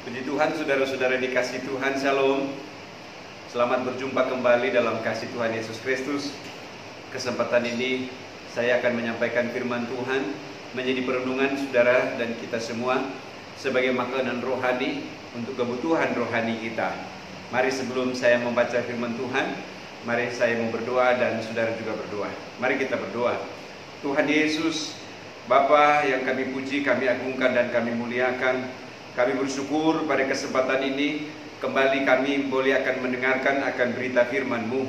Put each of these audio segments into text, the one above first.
Puji Tuhan, saudara-saudara dikasih Tuhan, Shalom. Selamat berjumpa kembali dalam kasih Tuhan Yesus Kristus. Kesempatan ini saya akan menyampaikan firman Tuhan menjadi perenungan saudara dan kita semua sebagai makanan rohani untuk kebutuhan rohani kita. Mari sebelum saya membaca firman Tuhan, mari saya mau berdoa dan saudara juga berdoa. Mari kita berdoa. Tuhan Yesus, Bapa yang kami puji, kami agungkan dan kami muliakan. Kami bersyukur pada kesempatan ini kembali kami boleh akan mendengarkan akan berita firman-Mu.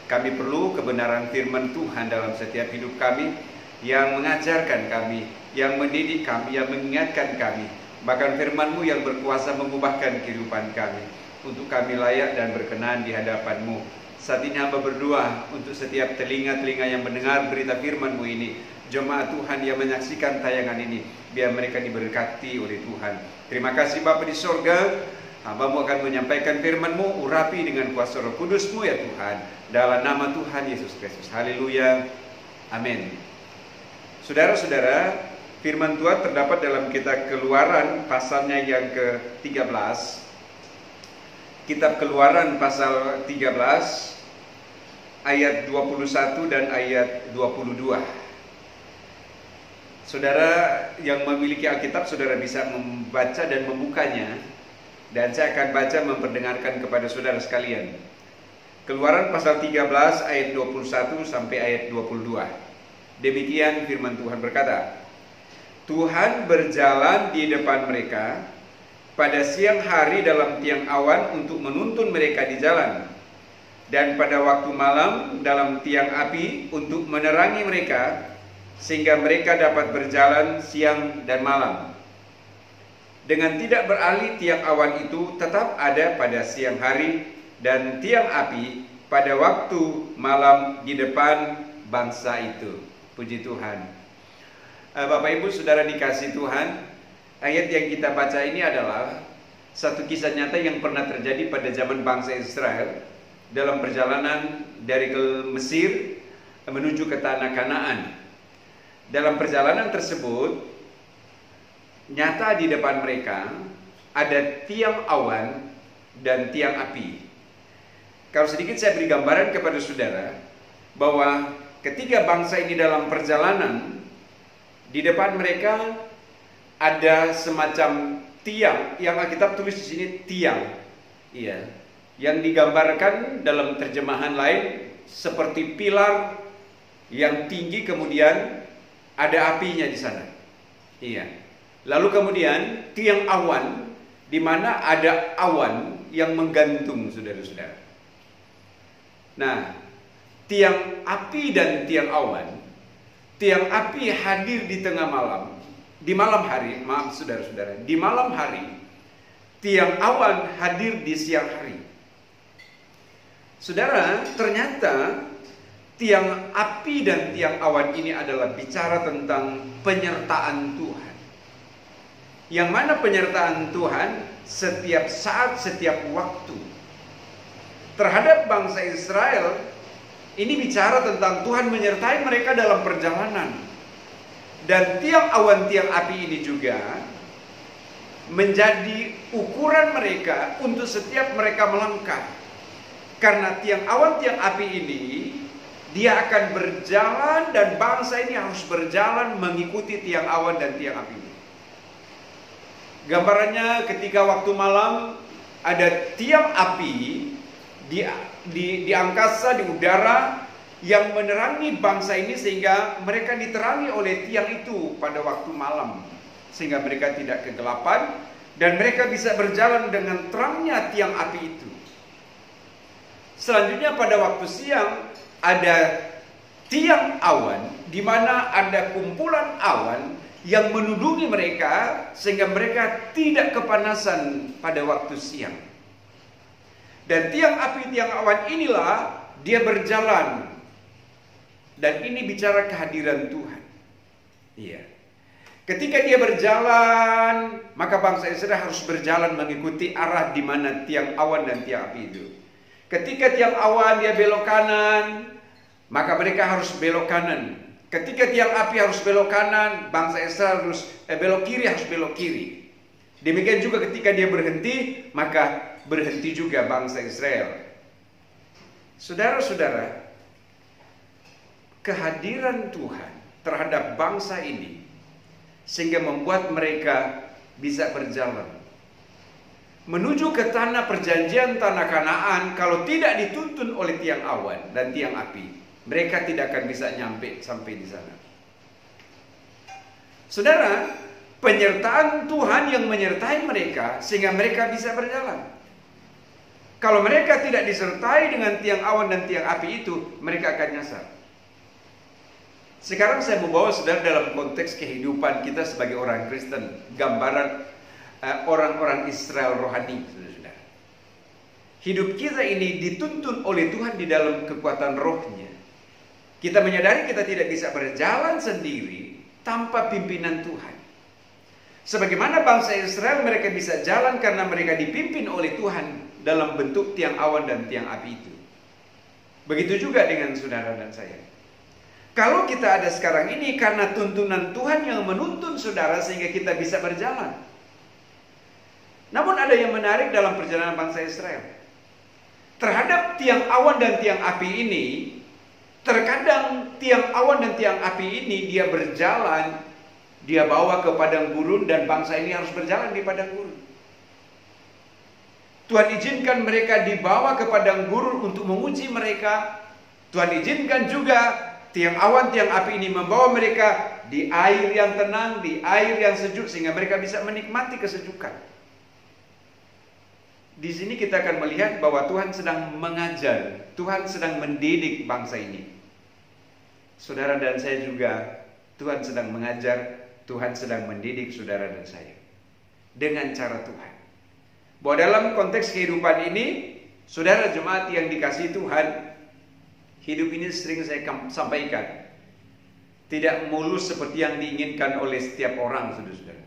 Kami perlu kebenaran firman Tuhan dalam setiap hidup kami, yang mengajarkan kami, yang mendidik kami, yang mengingatkan kami. Bahkan firman-Mu yang berkuasa mengubahkan kehidupan kami, untuk kami layak dan berkenan di hadapan-Mu. Saat ini hamba berdoa untuk setiap telinga-telinga yang mendengar berita firman-Mu ini, jemaat Tuhan yang menyaksikan tayangan ini, biar mereka diberkati oleh Tuhan. Terima kasih Bapa di sorga, hamba-Mu akan menyampaikan firman-Mu, urapi dengan kuasa Roh Kudus-Mu ya Tuhan, dalam nama Tuhan Yesus Kristus. Haleluya, amin. Saudara-saudara, firman Tuhan terdapat dalam kitab Keluaran pasalnya yang ke-13. Kitab Keluaran pasal 13 ayat 21 dan ayat 22. Saudara yang memiliki Alkitab, saudara bisa membaca dan membukanya, dan saya akan baca memperdengarkan kepada saudara sekalian. Keluaran pasal 13 ayat 21 sampai ayat 22. Demikian firman Tuhan berkata, Tuhan berjalan di depan mereka pada siang hari dalam tiang awan untuk menuntun mereka di jalan, dan pada waktu malam dalam tiang api untuk menerangi mereka, sehingga mereka dapat berjalan siang dan malam. Dengan tidak beralih, tiang awan itu tetap ada pada siang hari, dan tiang api pada waktu malam di depan bangsa itu. Puji Tuhan. Bapak Ibu saudara dikasih Tuhan, ayat yang kita baca ini adalah satu kisah nyata yang pernah terjadi pada zaman bangsa Israel dalam perjalanan dari Mesir menuju ke tanah Kanaan. Dalam perjalanan tersebut, nyata di depan mereka ada tiang awan dan tiang api. Kalau sedikit saya beri gambaran kepada saudara, bahwa ketika bangsa ini dalam perjalanan, di depan mereka ada semacam tiang, yang Alkitab tulis di sini tiang, iya, yang digambarkan dalam terjemahan lain seperti pilar yang tinggi, kemudian ada apinya di sana. Iya. Lalu kemudian tiang awan, di mana ada awan yang menggantung, saudara-saudara. Nah, tiang api dan tiang awan, tiang api hadir di tengah malam, di malam hari, maaf saudara-saudara, di malam hari. Tiang awan hadir di siang hari. Saudara, ternyata tiang api dan tiang awan ini adalah bicara tentang penyertaan Tuhan. Yang mana penyertaan Tuhan setiap saat, setiap waktu. Terhadap bangsa Israel, ini bicara tentang Tuhan menyertai mereka dalam perjalanan. Dan tiang awan, tiang api ini juga menjadi ukuran mereka untuk setiap mereka melangkah. Karena tiang awan, tiang api ini, dia akan berjalan, dan bangsa ini harus berjalan mengikuti tiang awan dan tiang api ini. Gambarannya ketika waktu malam ada tiang api di angkasa, di udara, yang menerangi bangsa ini sehingga mereka diterangi oleh tiang itu pada waktu malam, sehingga mereka tidak kegelapan dan mereka bisa berjalan dengan terangnya tiang api itu. Selanjutnya pada waktu siang ada tiang awan, di mana ada kumpulan awan yang menudungi mereka sehingga mereka tidak kepanasan pada waktu siang. Dan tiang api, tiang awan inilah dia berjalan, dan ini bicara kehadiran Tuhan. Iya. Ketika dia berjalan, maka bangsa Israel harus berjalan mengikuti arah di mana tiang awan dan tiang api itu. Ketika tiang awan dia belok kanan, maka mereka harus belok kanan. Ketika tiang api harus belok kanan, bangsa Israel harus belok kiri, harus belok kiri. Demikian juga ketika dia berhenti, maka berhenti juga bangsa Israel. Saudara-saudara, kehadiran Tuhan terhadap bangsa ini sehingga membuat mereka bisa berjalan menuju ke tanah perjanjian, tanah Kanaan. Kalau tidak dituntun oleh tiang awan dan tiang api, mereka tidak akan bisa sampai di sana. Saudara, penyertaan Tuhan yang menyertai mereka sehingga mereka bisa berjalan. Kalau mereka tidak disertai dengan tiang awan dan tiang api itu, mereka akan nyasar. Sekarang saya membawa saudara dalam konteks kehidupan kita sebagai orang Kristen, gambaran orang-orang Israel rohani, saudara-saudara. Hidup kita ini dituntun oleh Tuhan di dalam kekuatan rohnya. Kita menyadari kita tidak bisa berjalan sendiri tanpa pimpinan Tuhan. Sebagaimana bangsa Israel, mereka bisa jalan karena mereka dipimpin oleh Tuhan dalam bentuk tiang awan dan tiang api itu. Begitu juga dengan saudara dan saya. Kalau kita ada sekarang ini karena tuntunan Tuhan yang menuntun saudara sehingga kita bisa berjalan. Namun ada yang menarik dalam perjalanan bangsa Israel. Terhadap tiang awan dan tiang api ini, terkadang tiang awan dan tiang api ini dia berjalan, dia bawa ke padang gurun dan bangsa ini harus berjalan di padang gurun. Tuhan izinkan mereka dibawa ke padang gurun untuk menguji mereka. Tuhan izinkan juga tiang awan, tiang api ini membawa mereka di air yang tenang, di air yang sejuk sehingga mereka bisa menikmati kesejukan. Di sini kita akan melihat bahwa Tuhan sedang mengajar, Tuhan sedang mendidik bangsa ini. Saudara dan saya juga, Tuhan sedang mengajar, Tuhan sedang mendidik saudara dan saya dengan cara Tuhan. Bahwa dalam konteks kehidupan ini, saudara jemaat yang dikasihi Tuhan, hidup ini sering saya sampaikan, tidak mulus seperti yang diinginkan oleh setiap orang, saudara-saudara.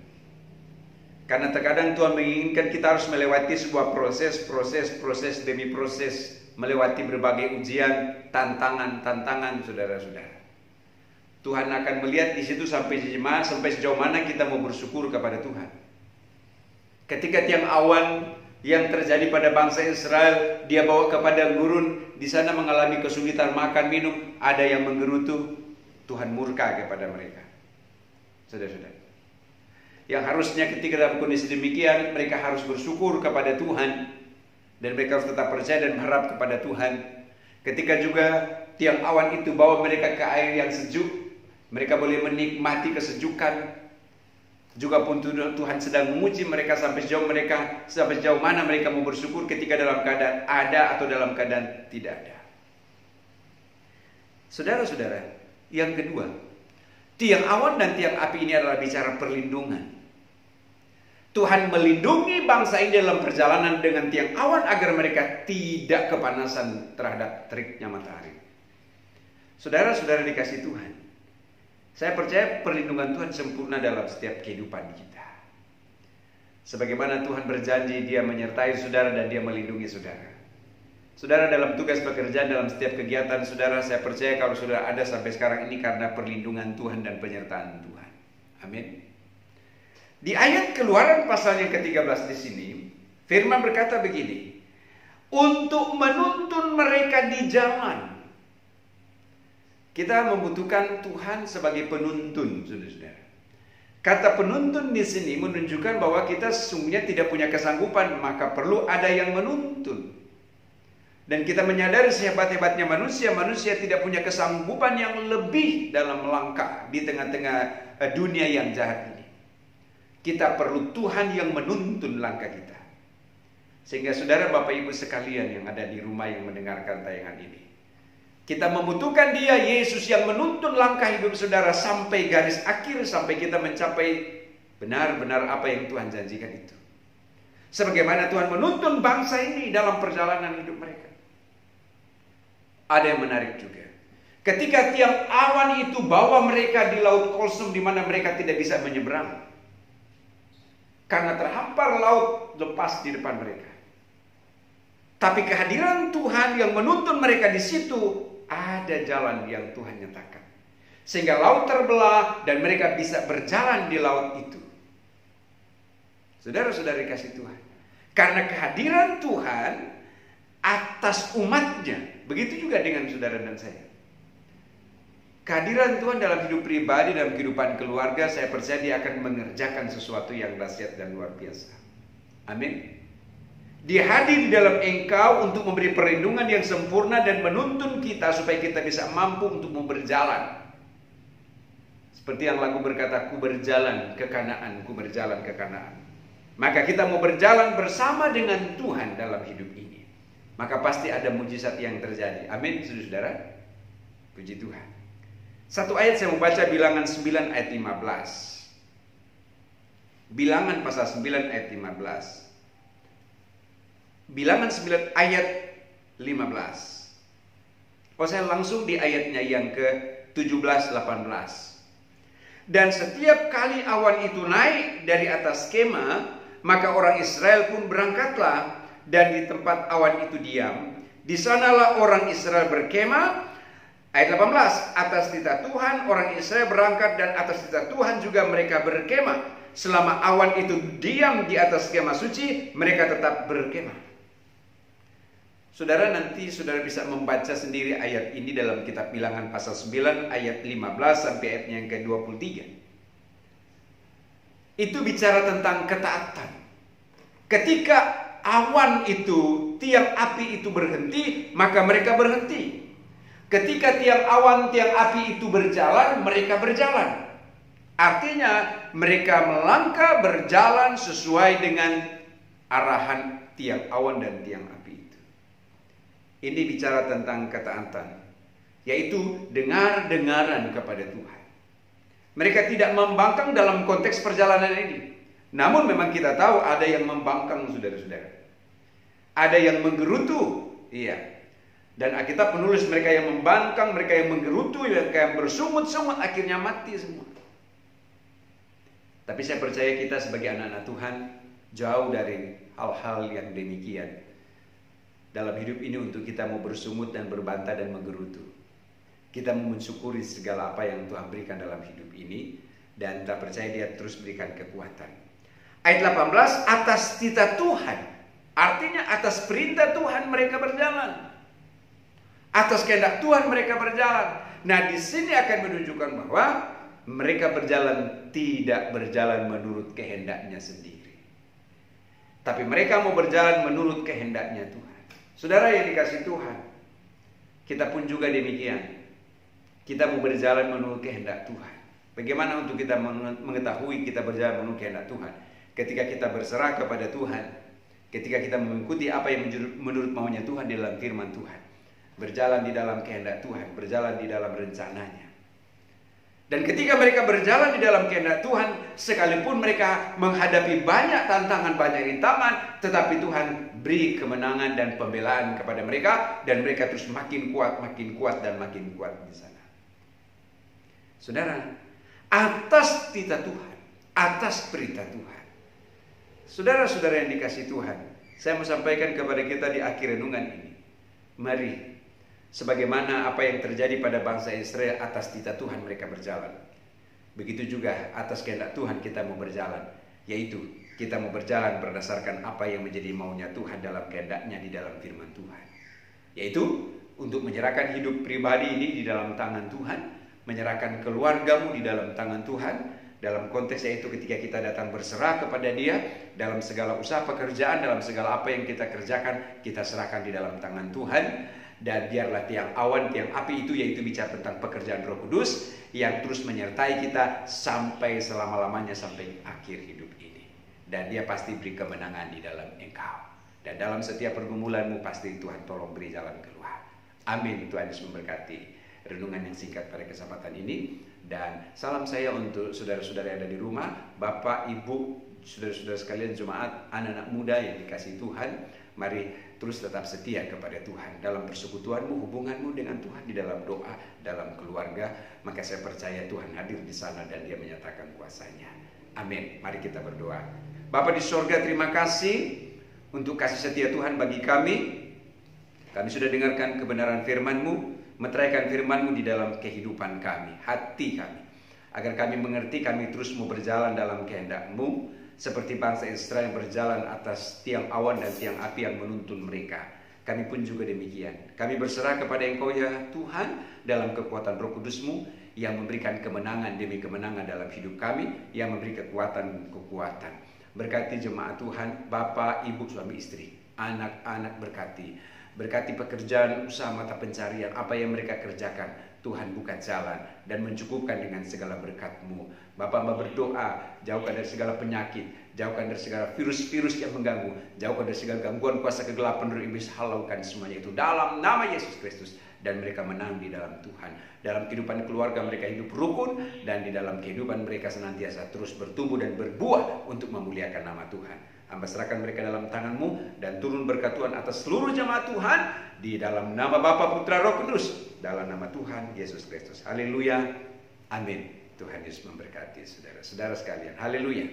Karena terkadang Tuhan menginginkan kita harus melewati sebuah proses demi proses, melewati berbagai ujian, tantangan, saudara-saudara. Tuhan akan melihat di situ sampai sejauh mana kita mau bersyukur kepada Tuhan. Ketika tiang awan yang terjadi pada bangsa Israel, dia bawa ke padang gurun, di sana mengalami kesulitan makan minum, ada yang menggerutu, Tuhan murka kepada mereka. Saudara-saudara, yang harusnya ketika dalam kondisi demikian mereka harus bersyukur kepada Tuhan dan mereka harus tetap percaya dan berharap kepada Tuhan. Ketika juga tiang awan itu bawa mereka ke air yang sejuk, mereka boleh menikmati kesejukan. Juga pun Tuhan sedang menguji mereka sampai sejauh mana mereka mau bersyukur ketika dalam keadaan ada atau dalam keadaan tidak ada. Saudara-saudara, yang kedua, tiang awan dan tiang api ini adalah bicara perlindungan. Tuhan melindungi bangsa ini dalam perjalanan dengan tiang awan agar mereka tidak kepanasan terhadap teriknya matahari. Saudara-saudara dikasih Tuhan, saya percaya perlindungan Tuhan sempurna dalam setiap kehidupan kita. Sebagaimana Tuhan berjanji dia menyertai saudara dan dia melindungi saudara. Saudara dalam tugas pekerjaan, dalam setiap kegiatan saudara, saya percaya kalau saudara ada sampai sekarang ini karena perlindungan Tuhan dan penyertaan Tuhan. Amin. Di ayat Keluaran pasal yang ke-13 di sini, firman berkata begini, untuk menuntun mereka di jalan. Kita membutuhkan Tuhan sebagai penuntun, saudara-saudara. Kata penuntun di sini menunjukkan bahwa kita sesungguhnya tidak punya kesanggupan, maka perlu ada yang menuntun. Dan kita menyadari sehebat-hebatnya manusia tidak punya kesanggupan yang lebih dalam melangkah di tengah-tengah dunia yang jahat ini. Kita perlu Tuhan yang menuntun langkah kita. Sehingga saudara Bapak Ibu sekalian yang ada di rumah yang mendengarkan tayangan ini, kita membutuhkan dia, Yesus, yang menuntun langkah hidup saudara sampai garis akhir, sampai kita mencapai benar-benar apa yang Tuhan janjikan itu. Sebagaimana Tuhan menuntun bangsa ini dalam perjalanan hidup mereka. Ada yang menarik juga. Ketika tiang awan itu bawa mereka di laut kosong di mana mereka tidak bisa menyeberang. Karena terhampar laut lepas di depan mereka. Tapi kehadiran Tuhan yang menuntun mereka di situ, ada jalan yang Tuhan nyatakan. Sehingga laut terbelah dan mereka bisa berjalan di laut itu. Saudara-saudara kasih Tuhan, karena kehadiran Tuhan atas umatnya, begitu juga dengan saudara dan saya. Kehadiran Tuhan dalam hidup pribadi, dalam kehidupan keluarga, saya percaya dia akan mengerjakan sesuatu yang dahsyat dan luar biasa. Amin. Dia hadir di dalam engkau untuk memberi perlindungan yang sempurna dan menuntun kita supaya kita bisa mampu untuk berjalan. Seperti yang lagu berkata, ku berjalan ke Kanaan, ku berjalan ke Kanaan. Maka kita mau berjalan bersama dengan Tuhan dalam hidup ini. Maka pasti ada mujizat yang terjadi. Amin, saudara. Puji Tuhan. Satu ayat saya mau baca, Bilangan 9 ayat 15. Bilangan pasal 9 ayat 15. Bilangan 9 ayat 15. Saya langsung di ayatnya yang ke-17, 18. Dan setiap kali awan itu naik dari atas kemah, maka orang Israel pun berangkatlah, dan di tempat awan itu diam. Di sanalah orang Israel berkemah. Ayat 18, atas titah Tuhan orang Israel berangkat, dan atas titah Tuhan juga mereka berkemah. Selama awan itu diam di atas kemah suci, mereka tetap berkemah. Saudara, nanti saudara bisa membaca sendiri ayat ini dalam kitab Bilangan pasal 9 ayat 15 sampai ayatnya yang ke-23. Itu bicara tentang ketaatan. Ketika awan itu, tiang api itu berhenti, maka mereka berhenti. Ketika tiang awan, tiang api itu berjalan, mereka berjalan. Artinya mereka melangkah berjalan sesuai dengan arahan tiang awan dan tiang api itu. Ini bicara tentang ketaatan, yaitu dengar-dengaran kepada Tuhan. Mereka tidak membangkang dalam konteks perjalanan ini. Namun memang kita tahu ada yang membangkang, saudara-saudara. Ada yang menggerutu, iya. Dan Alkitab menulis mereka yang membangkang, mereka yang menggerutu, mereka yang bersungut-sungut, akhirnya mati semua. Tapi saya percaya kita sebagai anak-anak Tuhan jauh dari hal-hal yang demikian. Dalam hidup ini untuk kita mau bersungut dan berbantah dan menggerutu. Kita mau mensyukuri segala apa yang Tuhan berikan dalam hidup ini, dan kita percaya dia terus berikan kekuatan. Ayat 18, atas titah Tuhan. Artinya atas perintah Tuhan mereka berjalan. Atas kehendak Tuhan mereka berjalan. Nah, di sini akan menunjukkan bahwa mereka berjalan tidak berjalan menurut kehendaknya sendiri. Tapi mereka mau berjalan menurut kehendaknya Tuhan. Saudara yang dikasih Tuhan, kita pun juga demikian. Kita mau berjalan menurut kehendak Tuhan. Bagaimana untuk kita mengetahui kita berjalan menurut kehendak Tuhan? Ketika kita berserah kepada Tuhan, ketika kita mengikuti apa yang menurut maunya Tuhan di dalam firman Tuhan, berjalan di dalam kehendak Tuhan, berjalan di dalam rencananya. Dan ketika mereka berjalan di dalam kehendak Tuhan, sekalipun mereka menghadapi banyak tantangan, banyak rintangan, tetapi Tuhan beri kemenangan dan pembelaan kepada mereka, dan mereka terus makin kuat dan makin kuat di sana. Saudara, atas titah Tuhan, atas perintah Tuhan. Saudara-saudara yang dikasih Tuhan, saya mau sampaikan kepada kita di akhir renungan ini. Mari, sebagaimana apa yang terjadi pada bangsa Israel, atas titah Tuhan mereka berjalan. Begitu juga atas kehendak Tuhan kita mau berjalan, yaitu kita mau berjalan berdasarkan apa yang menjadi maunya Tuhan dalam kehendaknya di dalam firman Tuhan. Yaitu untuk menyerahkan hidup pribadi ini di dalam tangan Tuhan, menyerahkan keluargamu di dalam tangan Tuhan. Dalam konteks yaitu ketika kita datang berserah kepada Dia dalam segala usaha pekerjaan, dalam segala apa yang kita kerjakan, kita serahkan di dalam tangan Tuhan. Dan biarlah tiang awan, tiang api itu, yaitu bicara tentang pekerjaan Roh Kudus yang terus menyertai kita sampai selama-lamanya, sampai akhir hidup ini. Dan Dia pasti beri kemenangan di dalam engkau. Dan dalam setiap pergumulanmu pasti Tuhan tolong beri jalan keluar. Amin. Tuhan Yesus memberkati renungan yang singkat pada kesempatan ini. Dan salam saya untuk saudara-saudara yang ada di rumah, Bapak, Ibu, saudara-saudara sekalian jemaat, anak-anak muda yang dikasihi Tuhan. Mari terus tetap setia kepada Tuhan dalam persekutuanmu, hubunganmu dengan Tuhan, di dalam doa, dalam keluarga. Maka saya percaya Tuhan hadir di sana dan Dia menyatakan kuasanya. Amin. Mari kita berdoa. Bapa di sorga, terima kasih untuk kasih setia Tuhan bagi kami. Kami sudah dengarkan kebenaran firman-Mu, meteraikan firman-Mu di dalam kehidupan kami, hati kami, agar kami mengerti, kami terus mau berjalan dalam kehendak-Mu, seperti bangsa Israel yang berjalan atas tiang awan dan tiang api yang menuntun mereka. Kami pun juga demikian. Kami berserah kepada Engkau ya Tuhan dalam kekuatan Roh Kudus-Mu yang memberikan kemenangan demi kemenangan dalam hidup kami, yang memberi kekuatan. Berkati jemaat Tuhan, Bapak, Ibu, suami istri, anak-anak berkati. Berkati pekerjaan, usaha mata pencarian, apa yang mereka kerjakan. Tuhan buka jalan dan mencukupkan dengan segala berkat-Mu. Bapak berdoa, jauhkan dari segala penyakit, jauhkan dari segala virus-virus yang mengganggu, jauhkan dari segala gangguan kuasa kegelapan roh iblis, halaukan semuanya itu dalam nama Yesus Kristus. Dan mereka menang di dalam Tuhan. Dalam kehidupan keluarga mereka hidup rukun, dan di dalam kehidupan mereka senantiasa terus bertumbuh dan berbuah untuk memuliakan nama Tuhan. Hamba serahkan mereka dalam tangan-Mu, dan turun berkat Tuhan atas seluruh jemaat Tuhan, di dalam nama Bapa, Putra, Roh Kudus, dalam nama Tuhan Yesus Kristus. Haleluya, amin. Tuhan Yesus memberkati saudara-saudara sekalian. Haleluya.